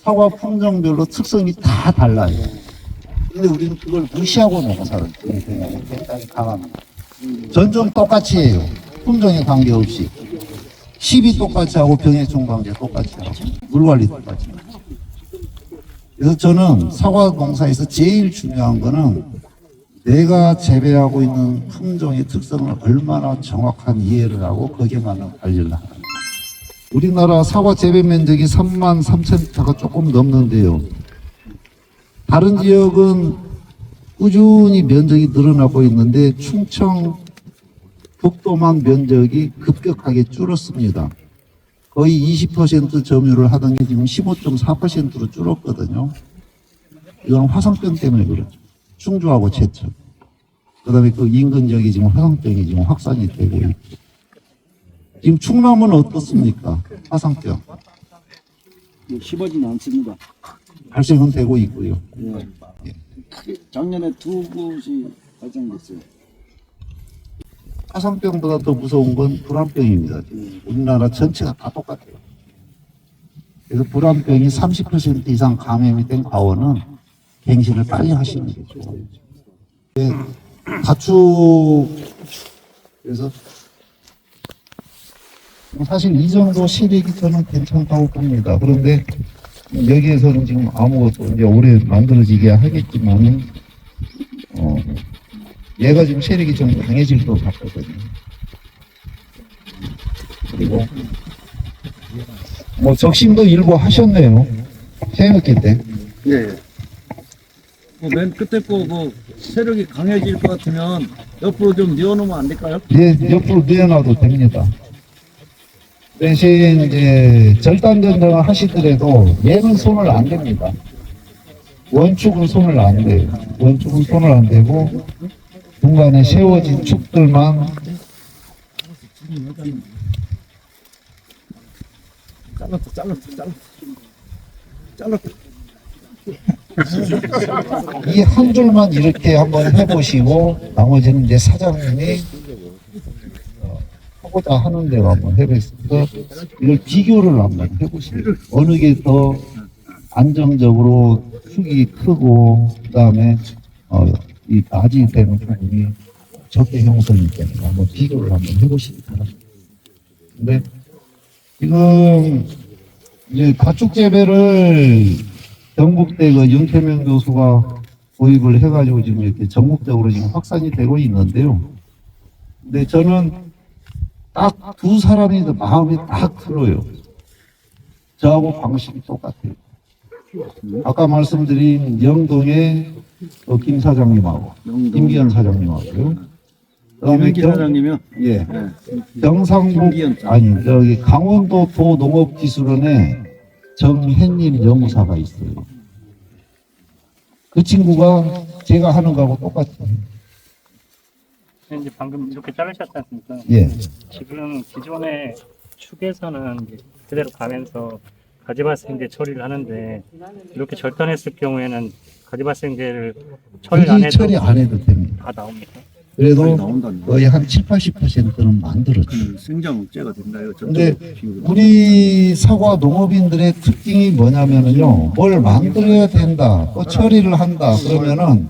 사과 품종별로 특성이 다 달라요. 근데 우리는 그걸 무시하고 넘어서는 경향이 굉장히 강합니다. 전종 똑같이 해요. 품종에 관계없이. 10이 똑같이 하고 병해충 방제 똑같이 하고 물 관리 똑같이 하고. 그래서 저는 사과 농사에서 제일 중요한 거는 내가 재배하고 있는 품종의 특성을 얼마나 정확한 이해를 하고 거기에 맞는 관리를 하는 거예요. 우리나라 사과 재배 면적이 33,000헥타가 조금 넘는데요. 다른 지역은 꾸준히 면적이 늘어나고 있는데 충청 북도만 면적이 급격하게 줄었습니다. 거의 20% 점유를 하던 게 지금 15.4%로 줄었거든요. 이건 화상병 때문에 그렇죠. 충주하고 제천. 그 다음에 그 인근 지역이 지금 화상병이 지금 확산이 되고 있고. 지금 충남은 어떻습니까? 화상병. 심하지는 않습니다. 발생은 되고 있고요. 예. 작년에 2곳이 발생됐어요. 화상병보다 더 무서운 건 불안병입니다. 우리나라 전체가 다 똑같아요. 그래서 불안병이 30% 이상 감염이 된 과원은 갱신을 빨리 하시는 게 좋아요. 네, 가축, 그래서 사실 이 정도 시력이 저는 괜찮다고 봅니다. 그런데 여기에서는 지금 아무것도 이제 올해 만들어지게 하겠지만은, 얘가 지금 세력이 좀 강해질 것 같거든요. 그리고 뭐 적심도 일부 하셨네요. 새해먹기 때. 예. 맨 끝에 거 세력이 강해질 것 같으면 옆으로 좀 뉘어놓으면 안 될까요? 예, 옆으로 뉘어놔도 됩니다. 대신 이제 절단 전정을 하시더라도 얘는 손을 안 댑니다. 원축은 손을 안 대요. 원축은 손을 안 대고 중간에 세워진 축들만 잘랐다. 이 한 줄만 이렇게 한번 해보시고 나머지는 이제 사장님이 하고자 하는 대로 한번 해보시고 이걸 비교를 한번 해보시고 어느 게 더 안정적으로 축이 크고 그 다음에 이 낮이 되는 부분이 적게 형성이 되는가 한번 비교를 한번 해보시기 바랍니다. 근데 지금 이제 가축 재배를 경북대 그 윤태명 교수가 도입을 해가지고 지금 이렇게 전국적으로 지금 확산이 되고 있는데요. 근데 저는 딱 두 사람이 마음이 딱 틀어요. 저하고 방식이 똑같아요. 아까 말씀드린 영동의 김 사장님하고 김기현 사장님하고요. 그다음에 김 사장님이요? 예. 경상북 아니 저기 강원도 도농업기술원에 정hen님 연구사가 있어요. 그 친구가 제가 하는 거하고 똑같아요. 이제 방금 이렇게 자르셨지 않습니까? 예. 지금 기존의 축에서는 이제 그대로 가면서 가지발생제 처리를 하는데 이렇게 절단했을 경우에는 가지발생제를 처리 안 굳이 해도 처리 안 해도 됩니다. 다 나옵니까? 그래도 나온다는 거의 한 7, 80%는 만들어져요. 생장 억제가 된다요. 근데 우리 사과 농업인들의 특징이 뭐냐면은요, 뭘 만들어야 된다, 또 처리를 한다, 그러면은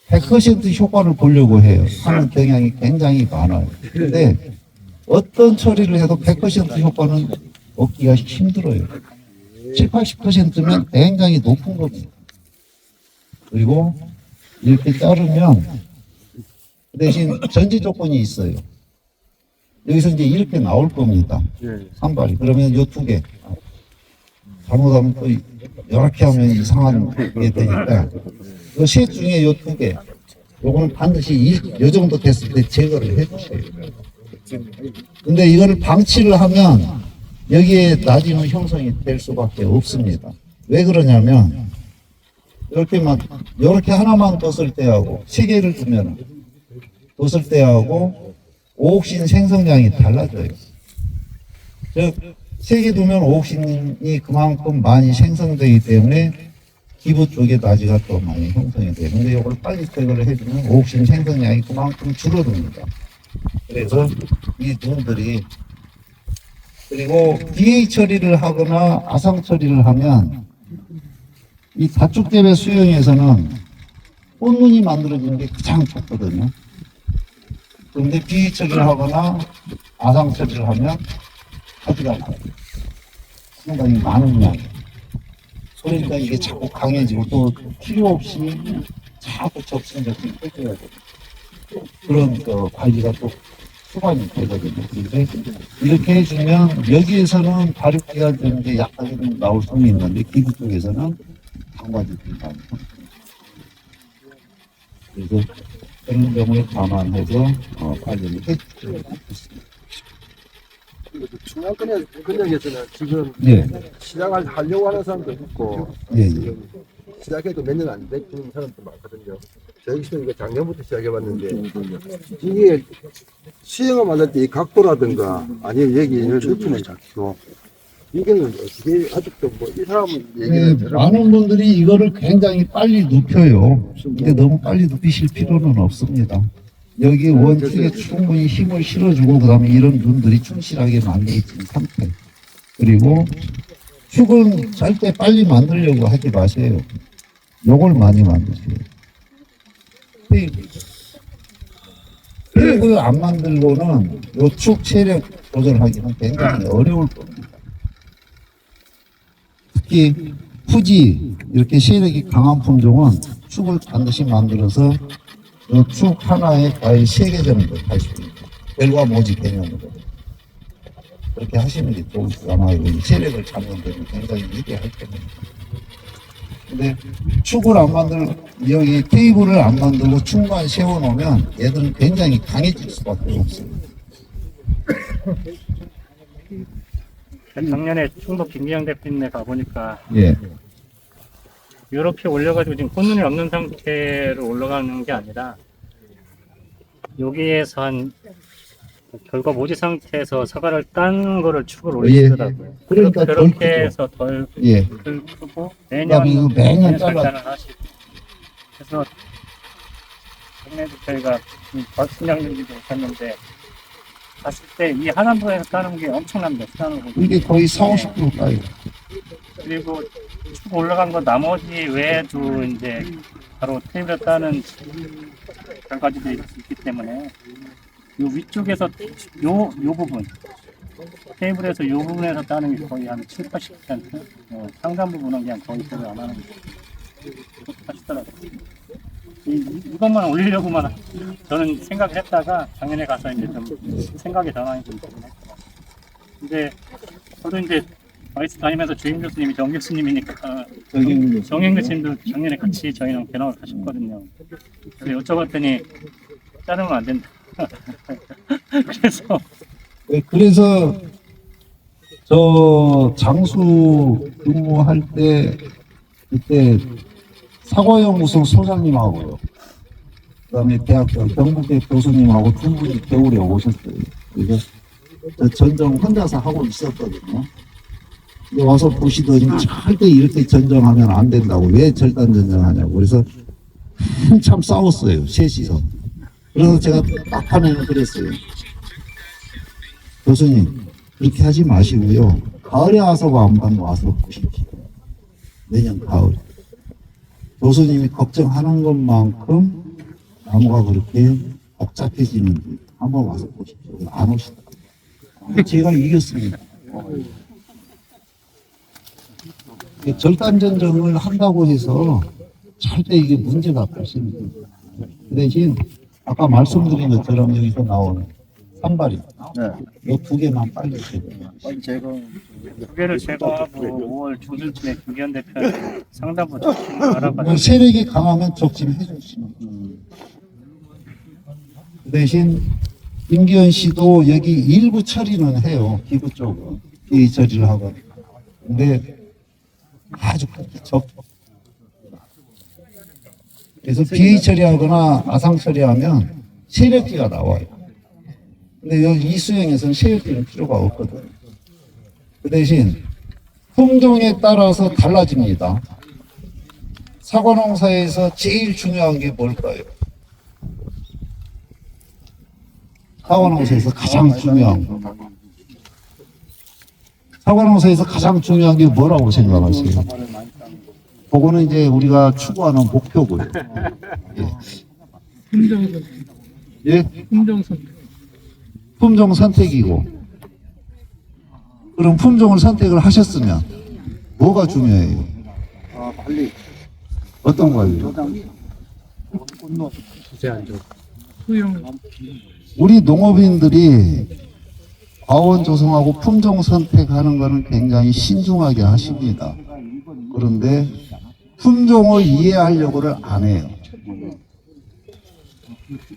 100% 효과를 보려고 해요. 하는 경향이 굉장히 많아요. 근데 어떤 처리를 해도 100% 효과는 얻기가 힘들어요. 7, 80%면 굉장히 높은 겁니다. 그리고 이렇게 자르면 그 대신 전지 조건이 있어요. 여기서 이제 이렇게 나올 겁니다. 산발이. 그러면 요 두 개. 잘못하면 또 이렇게 하면 이상한 게 되니까 요 셋 중에 요 두 개. 요거는 반드시 요 정도 됐을 때 제거를 해주세요. 근데 이거를 방치를 하면 여기에 나중에 형성이 될 수밖에 없습니다. 왜 그러냐면 이렇게 하나만 뒀을 때하고 세 개를 두면 뒀을 때하고 오옥신 생성량이 달라져요. 즉, 세 개 두면 오옥신이 그만큼 많이 생성되기 때문에 기부 쪽에 나지가 또 많이 형성이 돼요. 근데 이걸 빨리 제거를 해주면 오옥신 생성량이 그만큼 줄어듭니다. 그래서 이 눈들이 그리고 DA 처리를 하거나 아상 처리를 하면 이 다축재배 수용에서는 꽃눈이 만들어지는 게 가장 좋거든요. 그런데 비위 처리를 하거나 아상 처리를 하면 가지가 나요. 상당히 많은 양. 그러니까 이게 자꾸 강해지고 또 필요 없이 자꾸 접근이 해줘야 돼요. 그런 관리가 또 수반이 되거든요. 근데 이렇게 해주면 여기에서는 발육기가 되는 게 약간 좀 나올 수는 있는데 기부 쪽에서는 강화되지 않고 그래서 그런 경우에 감안해서 관리를 해주셔야 좋겠습니다. 중앙 근역에서는 지금 예, 시작을 하려고 하는 사람도 있고 예, 예. 지금 시작해도 몇 년 안 된 사람도 많거든요. 저희 집은 이거 작년부터 시작해봤는데 이게 수영을 만들 때 이 각도라든가 아니면 여기 높이는 작고 이게는 어떻게 아직도 뭐 이 사람은 네, 얘기를 많은 분들이 이거를 굉장히 빨리 눕혀요. 근데 너무 빨리 눕히실 필요는 없습니다. 여기 원축에 충분히 힘을 실어주고 그다음에 이런 눈들이 충실하게 만들어진 상태. 그리고 축은 절대 빨리 만들려고 하지 마세요. 요걸 많이 만드세요. 테이블을 안 만들고는 요 축 체력 조절하기는 굉장히 어려울 겁니다. 특히 fuji 이렇게 세력이 강한 품종은 축을 반드시 만들어서 이 축 하나에 과일 3개 정도 할 수 있는 결과 모지 개념으로 그렇게 하시는 게 좋으시고 아마 세력을 잡는 데는 굉장히 유리할 겁니다. 근데 축을 안 여기 테이블을 안 만들고 축만 세워놓으면 얘들은 굉장히 강해질 수밖에 없습니다. 작년에 충북 김기영 대표님네 가보니까 예, 이렇게 올려가지고 지금 꽃눈이 없는 상태로 올라가는 게 아니라 여기에서 한 결과 모지 상태에서 사과를 딴 거를 축을 올리시더라고요. 그러니까 덜 그렇게 크죠. 해서 덜 예. 크고 그다음에 이거 매년 잘라. 절단을 하시고 그래서 작년에 저희가 과수량님도 오셨는데 봤을 때 이 하남부에서 따는 게 엄청납니다. 따는 거 이게 거의 40~50% 따요. 그리고 쭉 올라간 거 나머지 외에도 이제 바로 테이블에 따는 결과지들이 있기 때문에 요 위쪽에서 요 부분 테이블에서 요 부분에서 따는 게 거의 한 70~80% 상단 부분은 그냥 거의 제대로 안 하는 거 하시더라고요. 이것만 올리려고만 저는 생각을 했다가 작년에 가서 이제 좀 생각이 변화이 좀 되긴 했더라고요. 근데 저도 이제 마이스 다니면서 주임 교수님이 정 교수님이니까 정행 교수님도 작년에 같이 저희랑 대화를 하셨거든요. 그래서 여쭤봤더니 자르면 안 된다. 그래서 저 장수 근무할 때 그때 사과연구소 소장님하고요. 그다음에 대학교 경북대 교수님하고 두 분이 겨울에 오셨어요. 그래서 저 전정 혼자서 하고 있었거든요. 와서 보시더니 절대 이렇게 전정하면 안 된다고 왜 절단 전정하냐고 그래서 한참 싸웠어요. 셋이서. 그래서 제가 막판에는 그랬어요. 교수님 그렇게 하지 마시고요. 가을에 와서 한번 와서 보십시오. 내년 가을. 교수님이 걱정하는 것만큼 나무가 그렇게 복잡해지는지 한번 와서 보십시오. 안 오시더라고요. 제가 이겼습니다. 절단 전정을 한다고 해서 절대 이게 문제가 없습니다. 그 대신 아까 말씀드린 것처럼 여기서 나오는 산발이 이 두 개만 빨리 제거. 두 개를 제거하고 5월 중순쯤에 김기현 대표는 상담부 적팀을 알아봤는데 세력이 강하면 적팀 해주시면. 그 대신 김기현 씨도 여기 일부 처리는 해요. 기부 쪽은 비위 처리를 하고. 근데 아주 적. 그래서 비위 처리하거나 아상 처리하면 세력기가 나와요. 근데 여기 이 수영에서는 세력기는 필요가 없거든요. 그 대신 품종에 따라서 달라집니다. 사과 농사에서 제일 중요한 게 뭘까요? 사과 농사에서 가장 중요한 거. 사과 농사에서 가장 중요한 게 뭐라고 생각하세요? 그거는 이제 우리가 추구하는 목표고요. 예, 품종 선택이고, 그럼 품종을 선택을 하셨으면 뭐가 중요해요? 관리. 어떤 거예요? 우리 농업인들이 과원 조성하고 품종 선택하는 것은 굉장히 신중하게 하십니다. 그런데 품종을 이해하려고를 안 해요.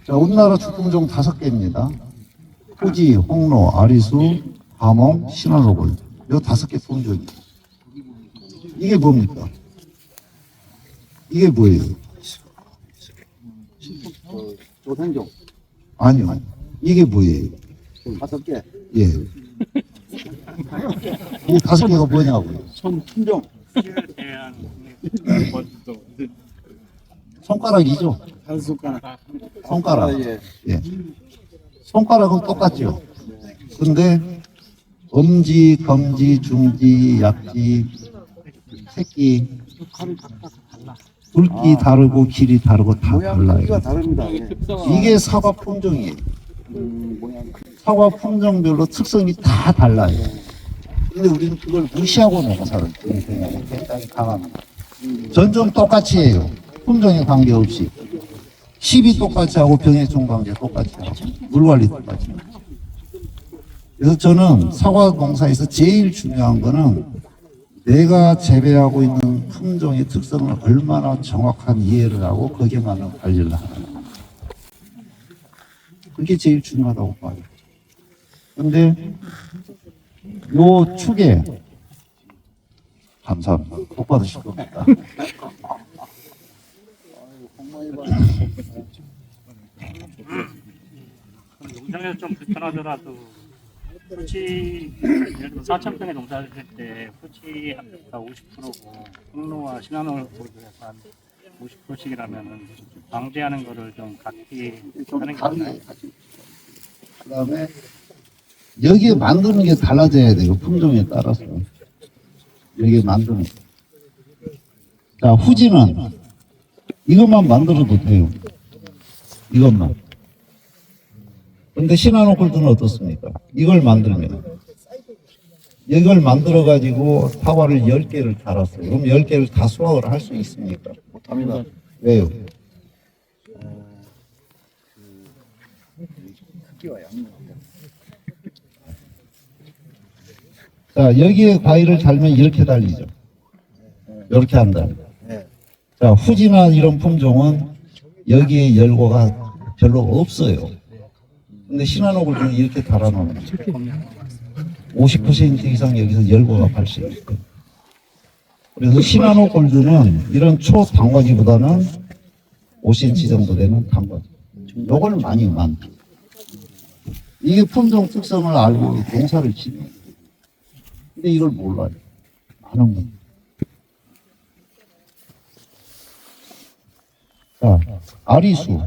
자, 우리나라 주품종 5개입니다. 후지, 홍로, 아리수, 하몽, 신화로골. 이 5개 품종이. 이게 뭡니까? 이게 뭐예요? 조생종 아니요. 이게 뭐예요? 5개. 예. 이 5개가 뭐냐고요? 손품종. 대한 손가락이죠? 한 숟가락. 손가락. 예. 예. 손가락은 똑같죠. 근데 엄지, 검지, 중지, 약지, 새끼, 굵기 다르고 길이 다르고 다 모양 달라요. 크기가 다릅니다. 예. 이게 사과 품종이에요. 모양 사과 품종별로 특성이 다 달라요. 근데 우리는 그걸 무시하고 농사를 지으려고 굉장히 강합니다. 전종 똑같이 해요. 품종에 관계없이. 시비 똑같이 하고 병해충 방제 똑같이 하고 물관리 똑같이 하고. 그래서 저는 사과 농사에서 제일 중요한 거는 내가 재배하고 있는 품종의 특성을 얼마나 정확한 이해를 하고 거기에 맞는 관리를 하는 거. 그게 제일 중요하다고 봐요. 근데 요 축에 감사합니다. 복 받으실 겁니다. 농장에서 좀 불편하더라도 후지 예를 들어 4,000평에 농사를 할 때 후지가 50%고 홍로와 신한호로 해서 한 50%씩이라면은 방제하는 거를 좀 같이 하는 게 맞나요? 그 다음에 여기에 만드는 게 달라져야 돼요. 품종에 따라서. 여기에 만드는 게. 자, 후지는 이것만 만들어도 돼요. 이것만. 근데 신한호 골드는 어떻습니까? 이걸 만들면 이걸 만들어 가지고 사과를 10개를 달았어요. 그럼 10개를 다 수확을 할 수 있습니까? 못합니다. 왜요? 자, 여기에 과일을 달면 이렇게 달리죠. 이렇게 한다. 자, 후지나 이런 품종은 여기에 열고가 별로 없어요. 근데 신한호 골드는 이렇게 달아놓으면 50% 이상 여기서 열고가 발생해요. 그래서 신한호 골드는 이런 초단과지보다는 5cm 정도 되는 단과지. 요걸 많이 만들어요. 이게 품종 특성을 알고 농사를 짓는 거예요. 근데 이걸 몰라요. 많은 분. 자, 아리수.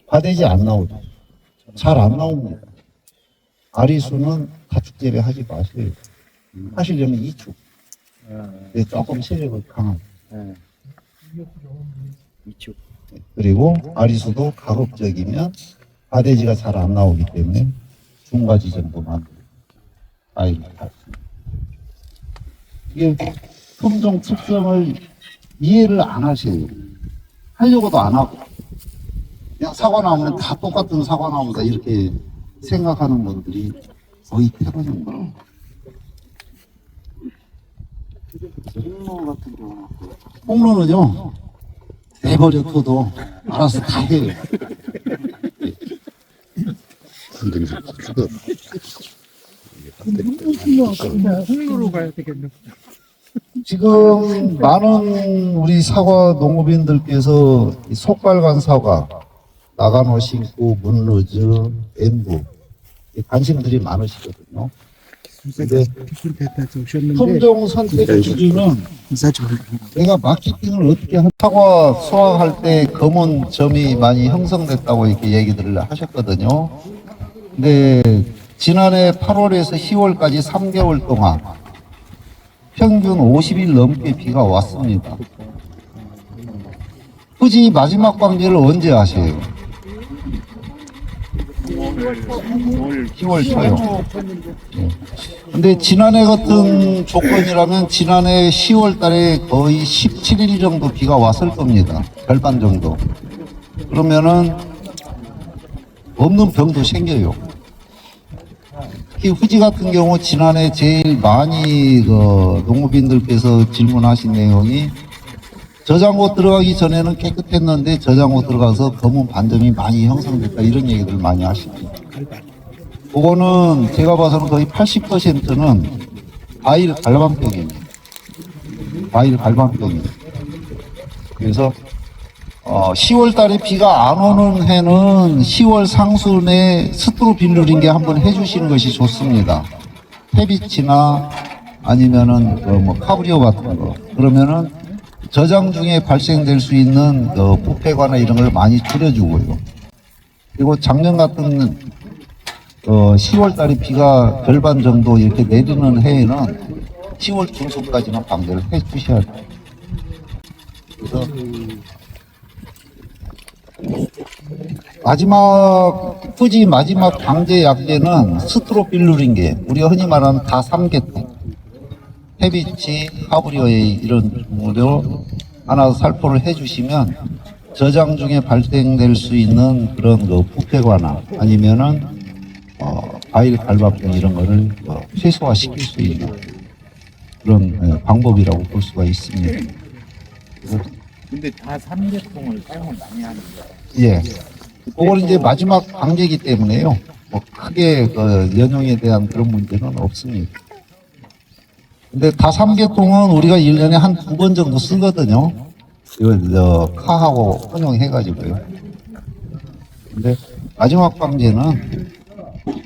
과대지 안 나오죠. 잘 안 나옵니다. 아리수는 가축 재배하지 마세요. 하시려면 이축. 조금 세력을 강한. 이축. 그리고 아리수도 가급적이면 과대지가 잘 안 나오기 때문에 중과지 정도만 아이를 닫습니다. 이게 품종 특성을 이해를 안 하세요. 하려고도 안 하고. 그냥 사과 나오면 다 똑같은 사과 나온다 이렇게 생각하는 분들이 거의 대부분입니다. 홍로 같은 경우는 홍로는요 내버려둬도 알아서 다 해요. 홍로로 가야 되겠네. 지금 많은 우리 사과 농업인들께서 이 속빨간 사과, 나가노 신고, 문러즈, 엠부 관심들이 많으시거든요. 근데 품종 선택 기준은 내가 마케팅을 어떻게 사과 수확할 때 검은 점이 많이 형성됐다고 이렇게 얘기들을 하셨거든요. 근데 지난해 8월에서 10월까지 3개월 동안 평균 50일 넘게 비가 왔습니다. 굳이 마지막 방제를 언제 하세요? 10월 초요. 근데 지난해 같은 조건이라면 지난해 10월 달에 거의 17일 정도 비가 왔을 겁니다. 절반 정도. 그러면은 없는 병도 생겨요. 특히 후지 같은 경우 지난해 제일 많이 농업인들께서 질문하신 내용이 저장고 들어가기 전에는 깨끗했는데 저장고 들어가서 검은 반점이 많이 형성됐다 이런 얘기들 많이 하십니다. 그거는 제가 봐서는 거의 80%는 과일 갈반병입니다. 과일 갈반병입니다. 그래서 10월 달에 비가 안 오는 해는 10월 상순에 스트로빌루린 게 한번 해주시는 것이 좋습니다. 페비치나 아니면은 뭐 카브리오 같은 거. 그러면은 저장 중에 발생될 수 있는 부패과나 이런 걸 많이 줄여주고요. 그리고 작년 같은 10월 달에 비가 절반 정도 이렇게 내리는 해에는 10월 중순까지는 방제를 해 주셔야 돼요. 그래서 후지 마지막 방제 약제는 스트로빌루린계, 우리가 흔히 말하는 다삼계통, 페비치, 카브리오에 이런 종류로 하나 살포를 해주시면 저장 중에 발생될 수 있는 그런 부패과나 아니면은 과일 갈반병 이런 거를 최소화시킬 수 있는 그런 방법이라고 볼 수가 있습니다. 근데 다 삼계통을 사용을 많이 하는 거예요. 예. 그건 이제 마지막 방제이기 때문에요. 뭐 크게 연용에 대한 그런 문제는 없습니다. 근데 다삼계통은 우리가 1년에 한 2번 정도 쓰거든요. 이거 카하고 혼용해가지고요. 근데 마지막 방제는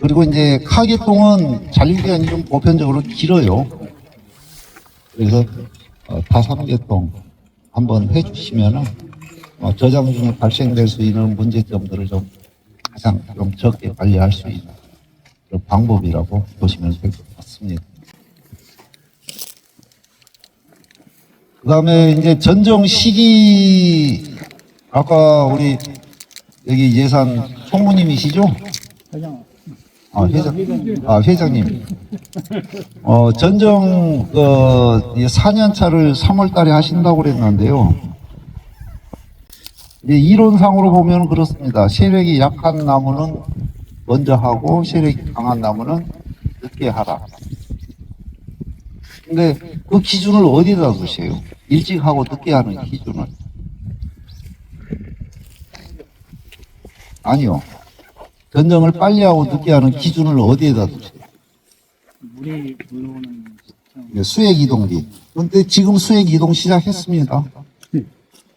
그리고 이제 카계통은 잔류기간이 좀 보편적으로 길어요. 그래서 다삼계통 한번 해주시면은 저장 중에 발생될 수 있는 문제점들을 좀 가장 좀 적게 관리할 수 있는 그런 방법이라고 보시면 될 것 같습니다. 그 다음에 이제 전정 시기, 아까 우리 여기 예산 총무님이시죠? 회장님. 전정, 4년 차를 3월 달에 하신다고 그랬는데요. 이제 이론상으로 보면 그렇습니다. 세력이 약한 나무는 먼저 하고, 세력이 강한 나무는 늦게 하라. 근데 그 기준을 어디다 두세요? 일찍 하고 늦게 하는 기준을. 아니요. 전정을 빨리 하고 늦게 하는 기준을 어디에다 두세요? 물이 물러오는 수액 이동기. 근데 지금 수액 이동 시작했습니다.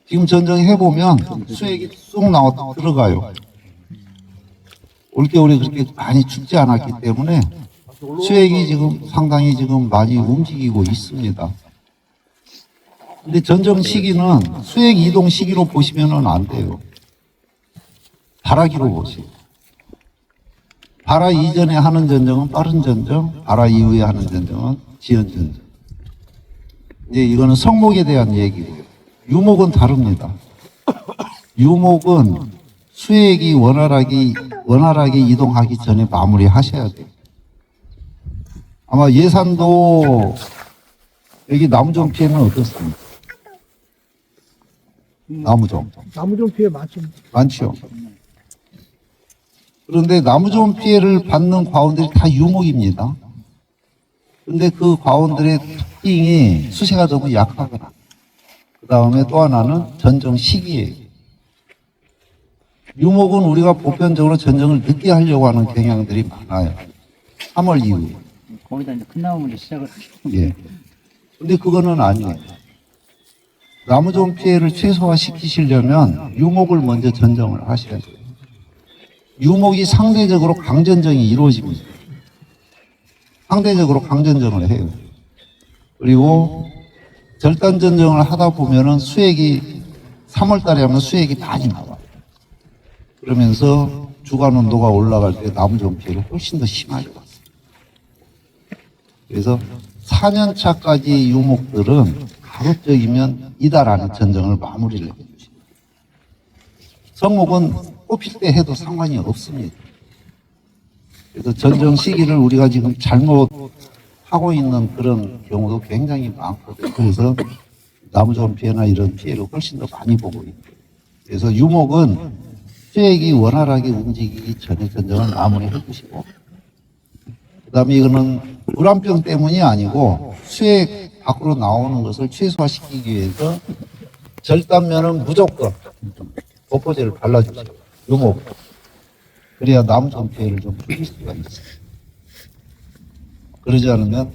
지금 전정해보면 수액이 쏙 나왔다 들어가요. 올겨울에 그렇게 많이 춥지 않았기 때문에 수액이 지금 상당히 지금 많이 움직이고 있습니다. 근데 전정 시기는 수액 이동 시기로 보시면은 안 돼요. 발화기로 보세요. 발화 이전에 하는 전정은 빠른 전정, 발화 이후에 하는 전정은 지연 전정. 이제 이거는 성목에 대한 얘기고요. 유목은 다릅니다. 유목은 수액이 원활하게 이동하기 전에 마무리 하셔야 돼요. 아마 예산도 여기 나무종 피해는 어떻습니까? 나무종. 나무종 피해 많죠. 많죠. 그런데 나무종 피해를 받는 과원들이 다 유목입니다. 그런데 그 과원들의 특징이 수세가 너무 약하거나, 그 다음에 또 하나는 전정 시기예요. 유목은 우리가 보편적으로 전정을 늦게 하려고 하는 경향들이 많아요. 3월 이후에. 거기다 이제 큰 나무를 시작을 하시고. 예. 근데 그거는 아니에요. 나무종 피해를 최소화시키시려면 유목을 먼저 전정을 하셔야 돼요. 유목이 상대적으로 강전정이 이루어집니다. 상대적으로 강전정을 해요. 그리고 절단 전정을 하다 보면은 수액이 3월 달에 하면 수액이 많이 나와요. 그러면서 주간 온도가 올라갈 때 나무종 피해를 훨씬 더 심하게 봤어요. 그래서 4년 차까지 유목들은 가급적이면 이달 안에 전정을 마무리를 해주십니다. 성목은 뽑힐 때 해도 상관이 없습니다. 그래서 전정 시기를 우리가 지금 잘못 하고 있는 그런 경우도 굉장히 많거든요. 그래서 나무종 피해나 이런 피해를 훨씬 더 많이 보고 있고, 그래서 유목은 수액이 원활하게 움직이기 전에 전정을 마무리해 주시고, 그 다음에 이거는 불안병 때문이 아니고 수액 밖으로 나오는 것을 최소화시키기 위해서 절단면은 무조건 보포제를 발라주세요. 유목. 그래야 나무종 피해를 좀 줄일 수가 있어요. 그러지 않으면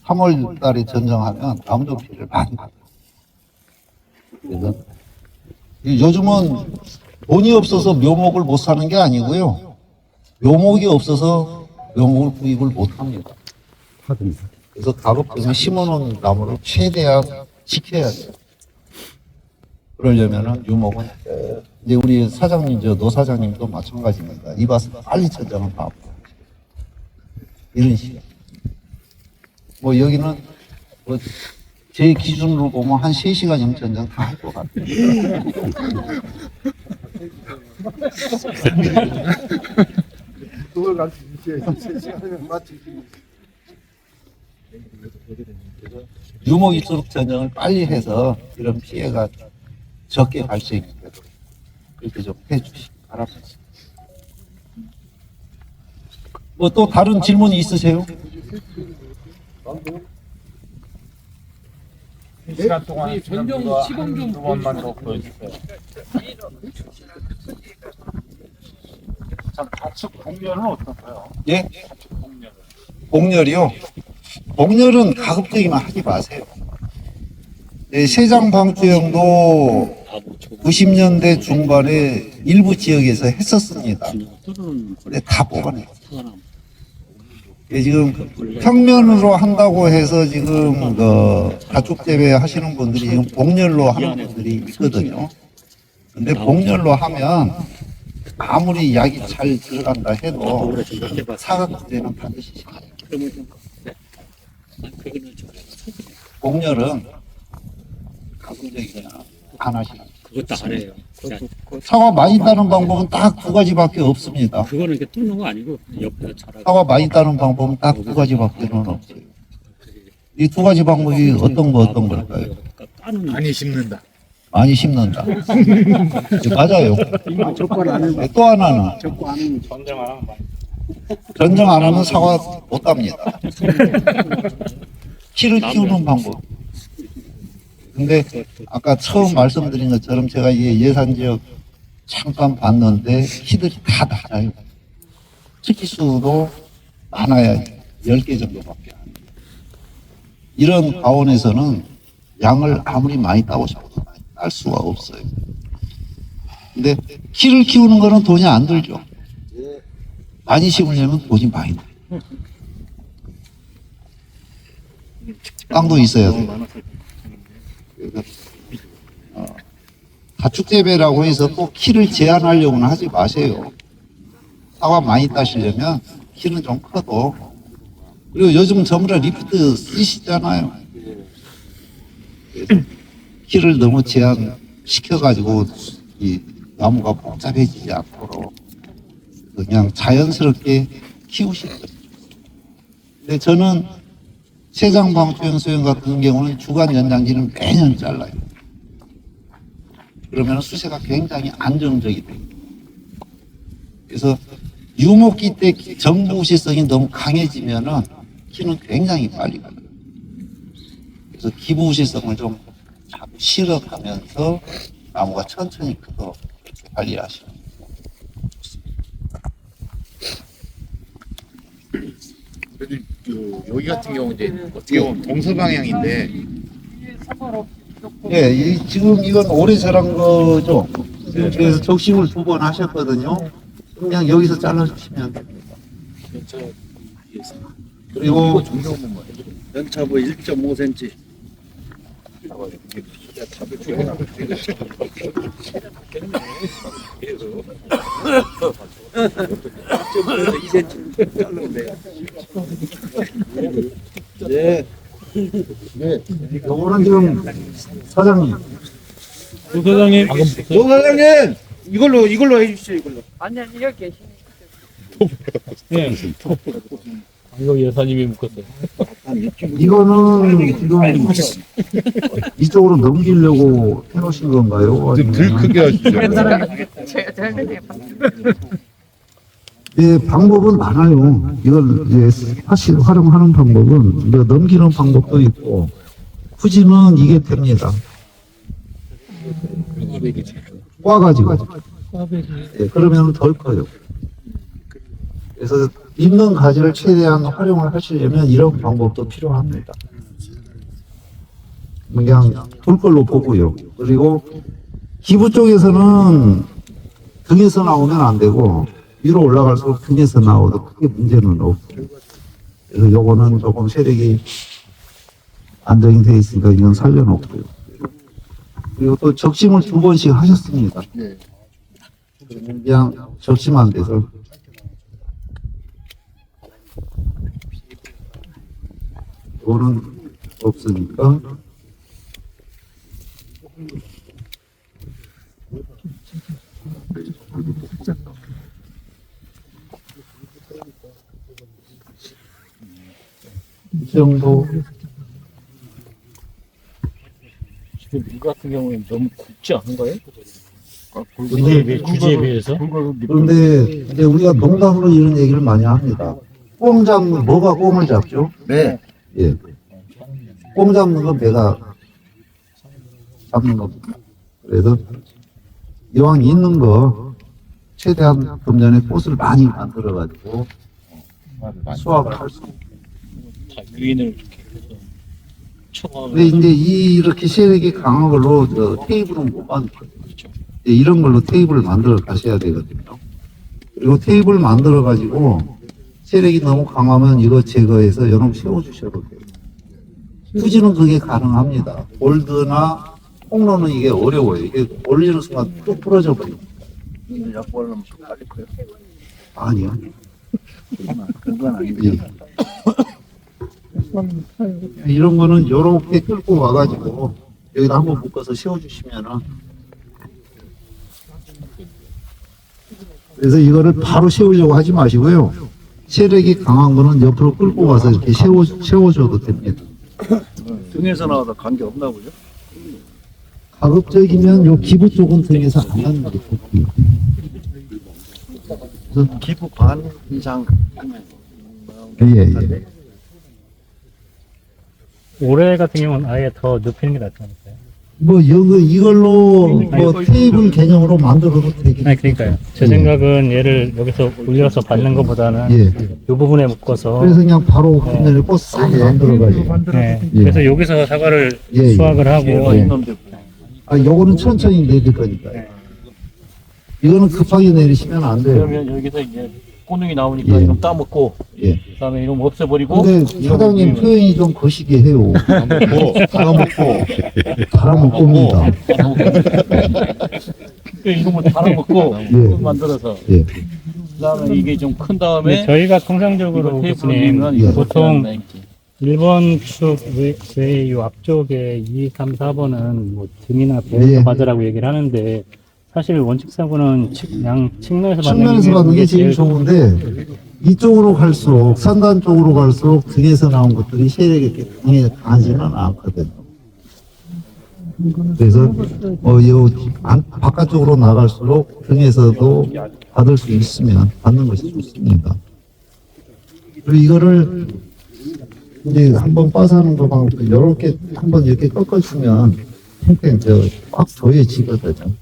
3월 달에 전정하면 나무종 피해를 많이 받아요. 그래서 요즘은 돈이 없어서 묘목을 못 사는 게 아니고요. 묘목이 없어서 묘목을 구입을 못 합니다. 그래서 가급적이면 심어놓은 나무를 최대한 지켜야 돼요. 그러려면은 유목은 이제 우리 사장님, 노 사장님도 마찬가지입니다. 이 밭을 빨리 전정을 하고 이런 식이에요. 뭐 여기는 뭐 제 기준으로 보면 한 3시간이면 전정 다 할 것 같아요. 그걸 가르쳐 주셔야지. 3시간이면 맞지. 유목일수록 전정을 빨리 해서 이런 피해가 적게 발생이 되도록 그렇게 좀 해주시기 바랍니다. 뭐 또 다른 질문이 있으세요? 시간 동안 전정 시범 좀 두 번만 더 보여주세요. 참 좌측 공렬은 어떤가요? 예? 좌측 공렬. 복렬이요? 복렬은 가급적이면 하지 마세요. 네, 세장방주형도 90년대 중반에 일부 지역에서 했었습니다. 근데 다 뽑아내요. 예, 지금 평면으로 한다고 해서 지금 가축 재배 하시는 분들이 지금 복렬로 하는 분들이 있거든요. 근데 복렬로 하면 아무리 약이 잘 들어간다 해도 사각지대는 반드시 시켜요. 복렬은 가급적이면 안 하시는. 그것도 안 해요. 사과 많이 따는 방법은 딱 두 가지밖에 없습니다. 그거는 이렇게 뚫는 거 아니고 옆에서 자라고. 사과 많이 따는 방법은 딱 두 가지밖에는 없어요. 이 두 가지 방법이 어떤 걸까요? 까는 많이 심는다. 많이 심는다. 맞아요. 네, 또 하나는 전정 안 하면 전정 안 하면 사과 못 땁니다. 키를 키우는 방법. 근데 아까 처음 말씀드린 것처럼 제가 이 예산지역 잠깐 봤는데 키들이 다 낮아요. 특기수도 많아야 10개 정도밖에 안 돼요. 이런 가온에서는 양을 아무리 많이 따고 싶어도 많이 딸 수가 없어요. 근데 키를 키우는 거는 돈이 안 들죠. 많이 심으려면 돈이 많이 들어요. 땅도 있어야 돼요. 가축 재배라고 해서 꼭 키를 제한하려고는 하지 마세요. 사과 많이 따시려면 키는 좀 커도, 그리고 요즘 전부 다 리프트 쓰시잖아요. 그래서 키를 너무 제한시켜가지고 이 나무가 복잡해지지 않도록 그냥 자연스럽게 키우시는 거죠. 근데 저는 세장방주형 소형 같은 경우는 주간 연장기는 매년 잘라요. 그러면 수세가 굉장히 안정적이 돼요. 그래서 유목기 때 정부우시성이 너무 강해지면은 키는 굉장히 빨리 가요. 그래서 기부우시성을 좀 자꾸 실어가면서 나무가 천천히 크도록 관리하시는 그래도 여기 같은 경우 이제 어떻게 보면 동서방향인데 예, 지금 이건 오래 자란 거죠. 그래서 적심을 2번 하셨거든요. 그냥 여기서 잘라주시면 됩니다. 그리고 연차부 1.5cm. 요거는 지금 사장님 부사장님. 노사장님 이걸로 해주시죠 이걸로. 이거 예사님이 묶었어요. 이거는 지금 이쪽으로 넘기려고 해놓으신 건가요? 덜 크게 하시죠. 예, 방법은 많아요. 이걸 이제 사실 활용하는 방법은 이거 넘기는 방법도 있고 후지는 이게 됩니다. 꽈가지고. 예, 그러면 덜 커요. 그래서 있는 가지를 최대한 활용을 하시려면 이런 방법도 필요합니다. 그냥 돌걸로 보고요. 그리고 기부 쪽에서는 등에서 나오면 안 되고 위로 올라갈수록 등에서 나오도 크게 문제는 없고, 그래서 요거는 조금 세력이 안정이 되어 있으니까 이건 살려놓고요. 그리고 또 적심을 2번씩 하셨습니다. 그냥 적심만 돼서 이거는 없으니까 이 정도. 지금 물 같은 경우에는 너무 굵지 않은가요? 근데, 주제에 비해서? 그런데 이제 우리가 농담으로 이런 얘기를 많이 합니다. 꽁 잡는, 뭐가 꽁을 잡죠? 네. 예. 꽁 잡는 건 배가 잡는 겁니다. 그래서 이왕 있는 거 최대한 좀 전에 꽃을 많이 만들어가지고 수확을 할 수 있어요. 다 유인을 이렇게 해서 쳐가지고. 근데 이제 이렇게 세력이 강한 걸로 저 테이블은 못 만들어요. 이런 걸로 테이블을 만들어 가셔야 되거든요. 그리고 테이블 만들어 가지고 세력이 너무 강하면 이거 제거해서 여름 세워주셔도 돼요. 후지는 그게 가능합니다. 골드나 홈런은 이게 어려워요. 이게 올리는 순간 뚝 부러져 버려요. 약보하려면 가릴 거예요. 아니요. 그건 아니지. 이런 거는 요렇게 끌고 와가지고 여기다 한번 묶어서 세워주시면은, 그래서 이거를 바로 세우려고 하지 마시고요. 세력이 강한 거는 옆으로 끌고 와서 이렇게 세워줘도 됩니다. 등에서 나와도 관계 없나 보죠? 가급적이면 요 기부 쪽은 등에서 안 하는 게 좋고요. 기부 반 이상. 예, 예. 올해 같은 경우는 아예 더 눕히는 게 낫지 않을까요? 뭐 이걸로 뭐 테이블 개념으로 만들어도 되긴. 아니 그러니까요. 제 생각은 얘를 여기서 올려서 받는 것보다는 예. 이 부분에 묶어서 그래서 그냥 바로 그늘 꽃싹 만들어가지고. 네. 예. 그래서 여기서 사과를 예, 예. 수확을 하고 예. 아, 요거는 천천히 내릴 거니까요. 이거는 급하게 내리시면 안 돼요. 그러면 여기서 이제 꼬능이 나오니까 예. 이놈 따먹고, 예. 그 다음에 이놈 없애버리고. 근데 사장님 표현이 좀 거시게 해요. 달아먹고입니다. 이놈을 달아먹고, 예. 만들어서. 예. 그 다음에 이게 좀 큰 근데 다음에. 저희가 통상적으로 교수님 보통 1번 축 외에 이 앞쪽에 2, 3, 4번은 뭐 등이나 배에서 예. 받으라고 얘기를 하는데 사실 원칙상으로는 그냥 측면에서 측면에서 받는 게 제일 제일 좋은데 이쪽으로 갈수록 산단 쪽으로 갈수록 등에서 나온 것들이 세력이 이렇게 강하지는 않거든요. 그래서 바깥쪽으로 나갈수록 등에서도 받을 수 있으면 받는 것이 좋습니다. 그리고 이거를 이제 한번 빠사하는 거 방법 이렇게 한번 이렇게 꺾어주면 팽팽 꽉 조여지거든요.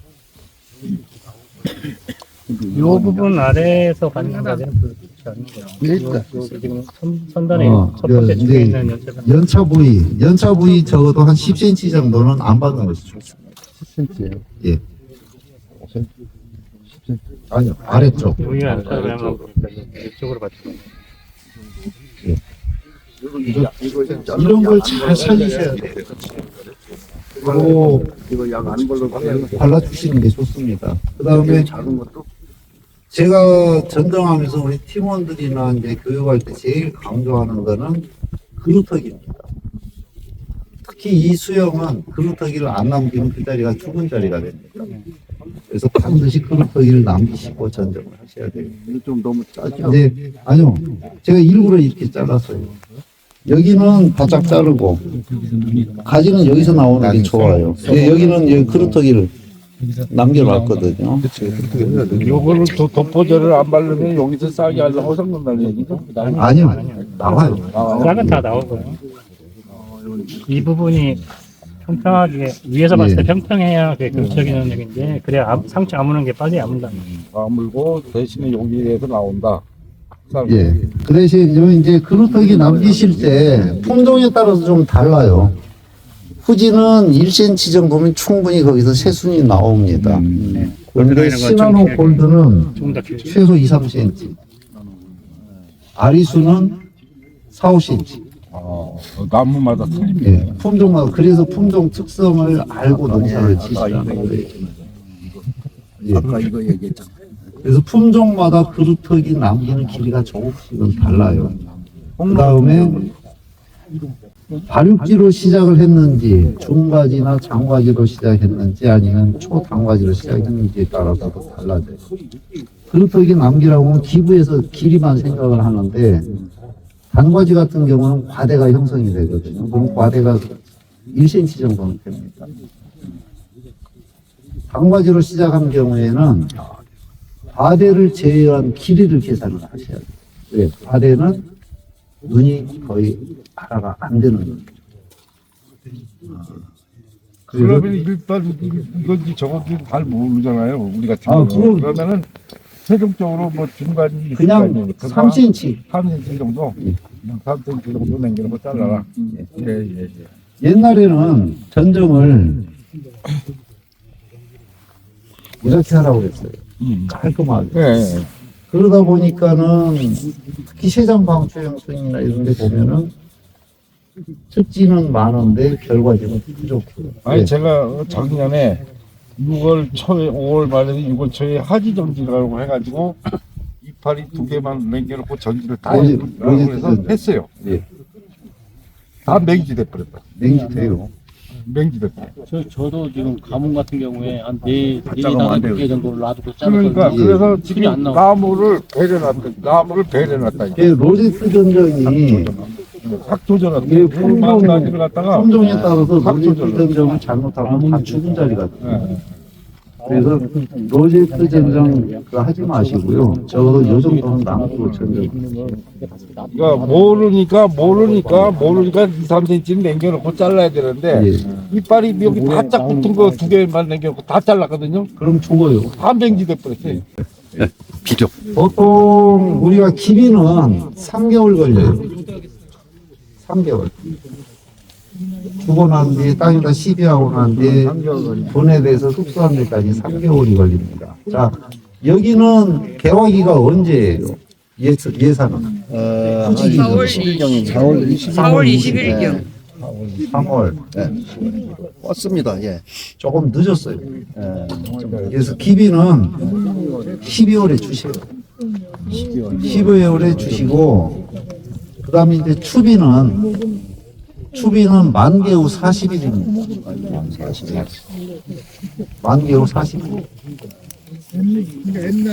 이 부분 아래에서 받는 가지는 별로 좋지 않는 거예요. 지금 선단에 첫 번째 이제 축에 있는 연체선 연차 부위 적어도 한 10cm 정도는 안 받는 것이 좋습니다. 10cm예요. 예. 10cm. 아니요, 아래쪽. 여기 안 차고 그러면 이쪽으로 받치고 이런 걸 잘 살리셔야 돼요. 그리고 이거 약 안 걸러 발라주시는 게 좋습니다. 그 다음에 작은 것도 제가 전정하면서 우리 팀원들이나 이제 교육할 때 제일 강조하는 거는 그루터기입니다. 특히 이 수영은 그루터기를 안 남기면 그 자리가 죽은 자리가 됩니다. 그래서 반드시 그루터기를 남기시고 전정을 하셔야 돼요. 이거 좀 너무 짜죠. 네, 아니요. 제가 일부러 이렇게 잘랐어요. 여기는 바짝 자르고, 가지는 여기서 나오는 게 좋아요. 네, 여기는 여기 그루터기를 남겨놨거든요. 요거를 덮어져를 안 바르면 여기서 싹이 아주 허성난다는 얘기죠? 아니요, 나와요. 싹은 다 나오고요. 이 부분이 평평하게 위에서 봤을 때 예. 평평해야 그게 긍정적인 능력인데 그래야 상처 아무는 게 빨리 아문다. 아물고 대신에 여기에서 나온다. 예. 그 대신 여기 이제 그루터기 남기실 때 품종에 따라서 좀 달라요. 후지는 1cm 정도면 충분히 거기서 새순이 나옵니다. 그런데 시나노 골드는 조금 더 길죠. 최소 2, 3cm. 아리수는 4, 5cm. 나무마다 틀립니다. 예. 품종마다. 그래서 품종 특성을 알고 농사를 지시라는 거예요. 예. 아까 이거 얘기했잖아. 그래서 품종마다 그루터기 남기는 길이가 조금씩은 달라요. 그 다음에 발육지로 시작을 했는지 중과지나 장과지로 시작했는지 아니면 초단과지로 시작했는지에 따라서도 달라져요. 그루터기 남기라고 하면 기부에서 길이만 생각을 하는데 단과지 같은 경우는 과대가 형성이 되거든요. 그럼 과대가 1cm 정도는 됩니다. 단과지로 시작한 경우에는 과대를 제외한 길이를 계산을 하셔야 돼요. 왜? 과대는 눈이 거의 하나가 안 되는 거예요. 그러면 일단 이건지 저건지 잘 모르잖아요. 우리 같은 아, 경우. 그러면은 최종적으로 뭐 중간이 그냥 3cm. 3cm 정도, 3cm 정도 남겨놓고 잘라라. 예. 옛날에는 전정을 이렇게 하라고 했어요. 깔끔하게. 예. 그러다 보니까는 특히 세장방초형성이나 이런 데 보면은 특징은 많은데 결과적으로 부족해요. 아니 네. 제가 작년에 6월 초에 5월 말에 6월 초에 하지 정지라고 해가지고 이파리 2개만 남겨놓고 전지를 다 로제 해서 전지. 했어요. 예. 다 맹지 돼버렸다. 냉지돼요. 맹지 돼버렸다. 저도 지금 가뭄 같은 경우에 한 4개나 작업은 안 돼요. 5개 정도 놔두고 그러니까 잘랐거든요. 그래서 필이 지금 안 나와. 나무를 배려놨다. 그 로제트 전정이 확 조절한다. 이게 풀만 가지를 갖다가 품종에 따라서 확 로제트 조절. 전정을 잘못하면 다 죽은 자리가 돼요. 예. 그래서 로제트 전정 그거 하지 마시고요. 적어도 요 정도는 남고 전정. 그러니까 모르니까 2, 3cm는 남겨놓고 잘라야 되는데 예. 이빨이 여기 바짝 붙은 거 2개만 남겨놓고 다 잘랐거든요. 그럼 죽어요. 다 맹지 돼버렸어요. 보통 우리가 기비는 3개월 걸려요. 3개월. 주고 난 뒤에 땅에다 시비하고 난 뒤에 돈에 대해서 흡수한 데까지 3개월이 걸립니다. 자, 여기는 개화기가 언제예요? 예산은? 후지기 4월 21일경. 3월. 왔습니다. 예. 조금 늦었어요. 그래서 기비는 12월에 주세요. 12월에 주시고, 그 다음에 이제 추비는 만개 후 40일입니다. 만개 후 40일.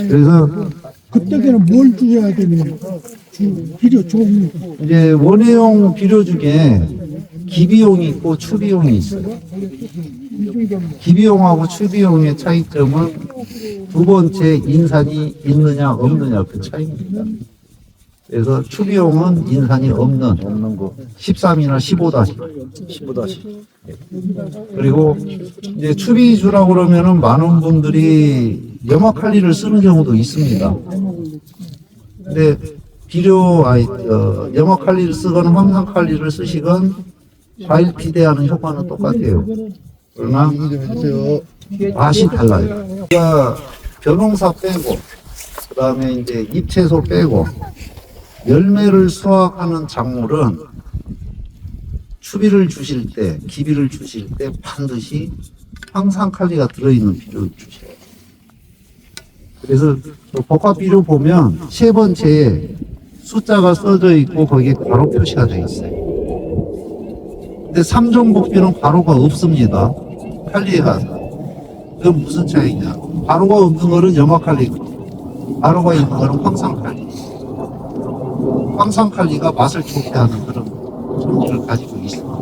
그래서 그때는 뭘 줘야 되는 비료 종류. 이제 원예용 비료 중에 기비용이 있고 추비용이 있어요. 기비용하고 추비용의 차이점은 두 번째 인산이 있느냐 없느냐 그 차이입니다. 그래서 추비용은 인산이 없는 거 13이나 15-15. 그리고 이제 추비주라고 그러면은 많은 분들이 염화칼리를 쓰는 경우도 있습니다. 근데 염화칼리를 쓰거나 황산칼리를 쓰시건 과일 피대하는 효과는 똑같아요. 그러나 맛이 달라요. 우리가 벼농사 빼고 그다음에 이제 잎채소 빼고 열매를 수확하는 작물은 추비를 주실 때, 기비를 주실 때 반드시 황산칼리가 들어있는 비료를 주셔야 돼요. 그래서 복합 비료 보면 세 번째에 숫자가 써져 있고 거기에 괄호 표시가 되어 있어요. 근데 3종 복비는 괄호가 없습니다. 칼리에 가서. 그건 무슨 차이냐? 괄호가 없는 거는 염화칼리고 괄호가 있는 거는 황산칼리. 황산칼리가 맛을 좋게 하는 그런 성질을 가지고 있습니다.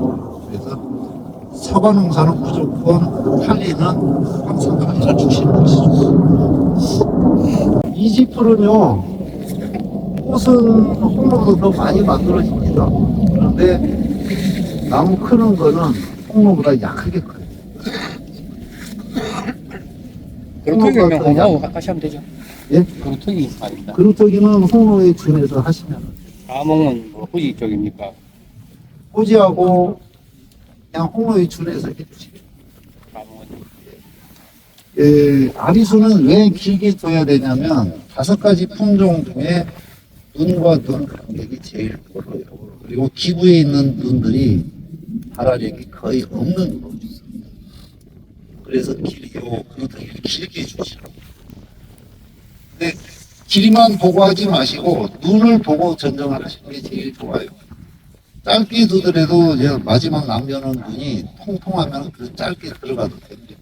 그래서 사과 농사는 무조건 칼리는 황산칼리를 주시는 것이죠. 이지풀은요, 꽃은 홍로보다 더 많이 만들어집니다. 그런데 나무 크는 거는 홍로보다 약하게 커요. 그루터기면 홍하고 하시면 되죠. 예? 그루터기 아닙니다. 그루터기는 홍로에 준해서 하시면 가몽은 뭐 후지 쪽입니까? 꼬지하고 그냥 홍로에 준해서 해주시면. 가몽은 예, 아리수는 왜 길게 둬야 되냐면 5가지 품종 중에 눈과 눈 간격이 제일 멀어요. 그리고 기부에 있는 눈들이 발화력이 거의 없는 거죠. 그래서 길게 그루터기를 길게 주시라고. 근데 길이만 보고 하지 마시고 눈을 보고 전정을 하시는 게 제일 좋아요. 짧게 두더라도 이제 마지막 남겨놓은 눈이 통통하면 그 짧게 들어가도 됩니다.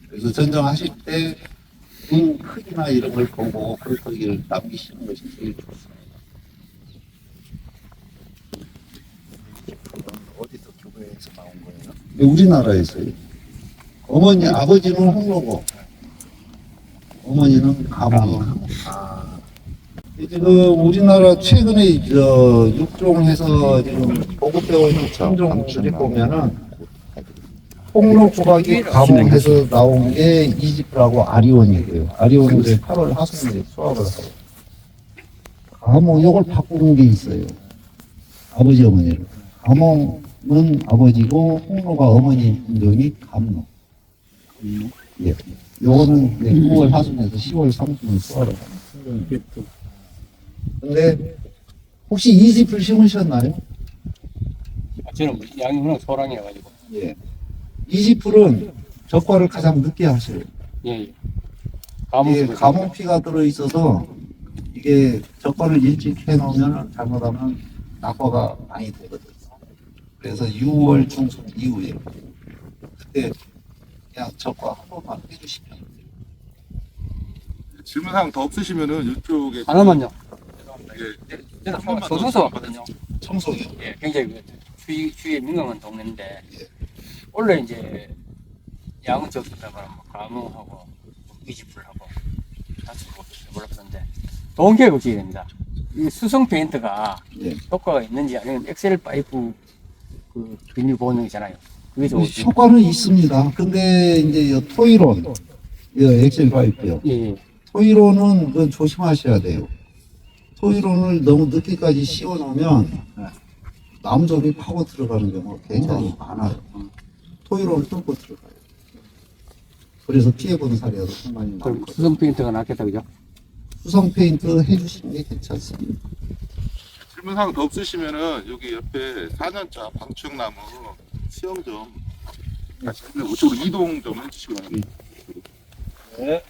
그래서 전정하실 때 눈 크기나 이런 걸 보고 그루터기를 남기시는 것이 제일 좋습니다. 어디서 교배에서 나온 거예요? 우리나라에서요. 어머니, 아버지는 홍로고 어머니는 가몽. 지금 우리나라 최근에 육종해서 지금 보급되어 있는 품종들이 보면은 홍로 조각이 가몽해서 나온 게 이지프라고 아리온이고요. 아리온은 이제 8월 하순에 수확을 하고 가몽 이걸 바꾸는 게 있어요. 아버지 어머니를. 가몽은 아버지고 홍로가 어머니 품종이 감로. 예. 요거는 9월 하순에서 10월 30일 수확을 합니다. 근데 혹시 이지프를 심으셨나요? 저는 양이 워낙 소량이어가지고. 예. 이지풀은 적과를 가장 늦게 하셔요. 예. 이게 가몽피가 들어있어서 이게 적과를 일찍 해놓으면 잘못하면 낙과가 많이 되거든요. 그래서 6월 중순 이후에 그때 그냥 적과 한 번만 해주시면 돼요. 질문사항 더 없으시면은 이쪽에 하나만요. 예. 저는 소송서 왔거든요. 청소기요. 예, 굉장히 주위에 민감한 동네인데 예. 원래 이제 양은 적다가 뭐 가몽하고 이지풀하고 같이 몰랐었는데 동기에 거치게 됩니다. 이 수성 페인트가 예. 효과가 있는지 아니면 엑셀 파이프 그 비닐 보는 있잖아요. 그게 좋을지. 효과는 있습니다. 근데 이제 이 토이론, 이 엑셀 파이프요. 예. 토이론은 그건 조심하셔야 돼요. 토이론을 너무 늦게까지 씌워놓으면 나무접이 파고 들어가는 경우가 굉장히 많아요. 토이론을 뚫고 들어가요. 그래서 피해보는 사례가 더 많이 그럼 나오거든요. 수성 페인트가 낫겠다 그죠? 수성 페인트 해주시는 게 괜찮습니다. 질문사항 더 없으시면은 여기 옆에 4년차 방충나무 수영 좀 우측으로 이동 좀 해주시기 바랍니다. 네.